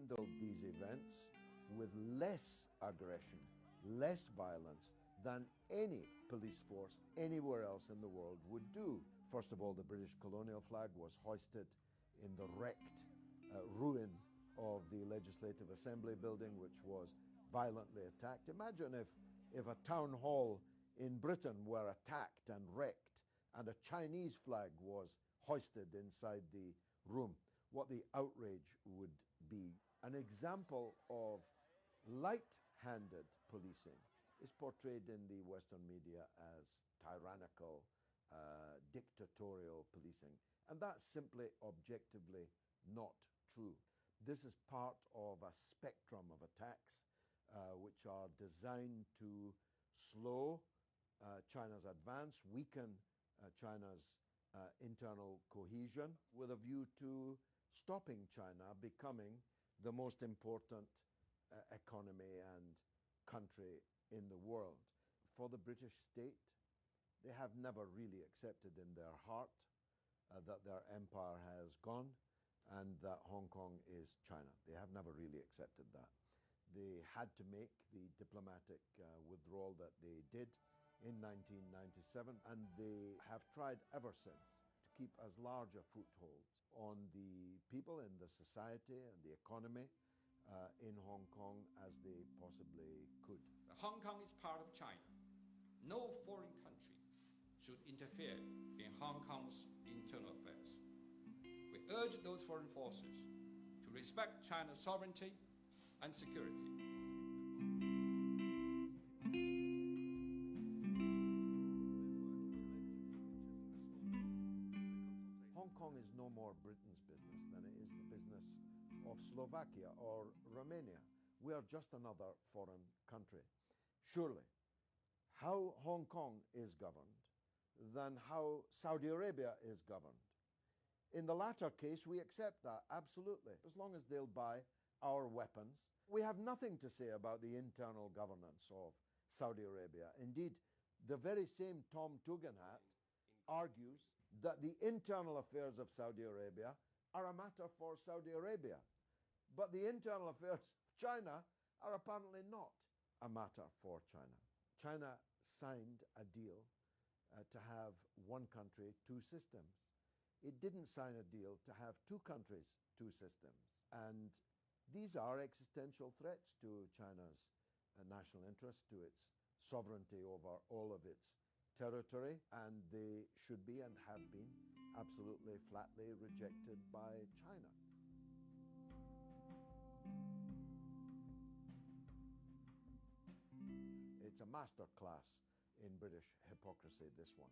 handled these events with less aggression, less violence than any police force anywhere else in the world would do. First of all, the British colonial flag was hoisted in the wrecked ruin of the Legislative Assembly building, which was violently attacked. Imagine if a town hall in Britain were attacked and wrecked and a Chinese flag was hoisted inside the room, what the outrage would be. An example of light-handed policing is portrayed in the Western media as tyrannical, dictatorial policing. And that's simply objectively not true. This is part of a spectrum of attacks which are designed to slow China's advance, weaken China's internal cohesion, with a view to stopping China becoming the most important economy and country in the world. For the British state, they have never really accepted in their heart that their empire has gone and that Hong Kong is China. They have never really accepted that. They had to make the diplomatic withdrawal that they did in 1997, and they have tried ever since to keep as large a foothold on the people in the society and the economy in Hong Kong as they possibly could. Hong Kong is part of China. No foreign country should interfere in Hong Kong's internal affairs. We urge those foreign forces to respect China's sovereignty and security. Hong Kong is no more Britain's business than it is the business of Slovakia or Romania. We are just another foreign country. Surely, how Hong Kong is governed than how Saudi Arabia is governed. In the latter case, we accept that, absolutely, as long as they'll buy our weapons. We have nothing to say about the internal governance of Saudi Arabia. Indeed, the very same Tom Tugendhat argues that the internal affairs of Saudi Arabia are a matter for Saudi Arabia. But the internal affairs of China are apparently not a matter for China. China signed a deal to have one country, two systems. It didn't sign a deal to have two countries, two systems. And these are existential threats to China's national interest, to its sovereignty over all of its territory, and they should be and have been absolutely flatly rejected by China. It's a masterclass in British hypocrisy, this one,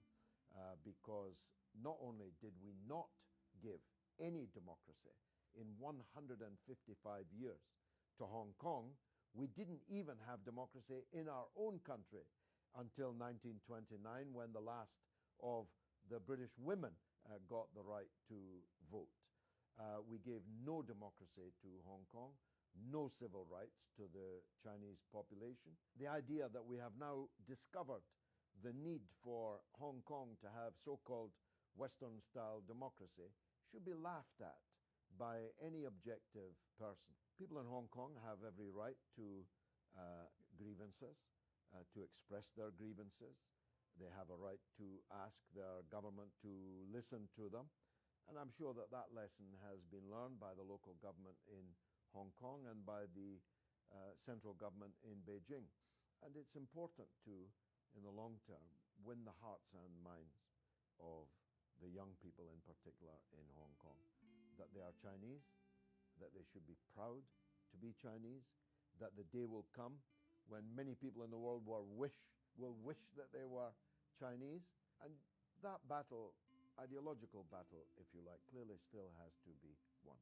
because not only did we not give any democracy in 155 years to Hong Kong, we didn't even have democracy in our own country until 1929, when the last of the British women got the right to vote. We gave no democracy to Hong Kong, no civil rights to the Chinese population. The idea that we have now discovered the need for Hong Kong to have so-called Western-style democracy should be laughed at by any objective person. People in Hong Kong have every right to grievances, to express their grievances. They have a right to ask their government to listen to them. And I'm sure that that lesson has been learned by the local government in Hong Kong and by the central government in Beijing. And it's important to, in the long term, win the hearts and minds of the young people in particular in Hong Kong, that they are Chinese, that they should be proud to be Chinese, that the day will come when many people in the world will wish that they were Chinese. And that battle, ideological battle, if you like, clearly still has to be won.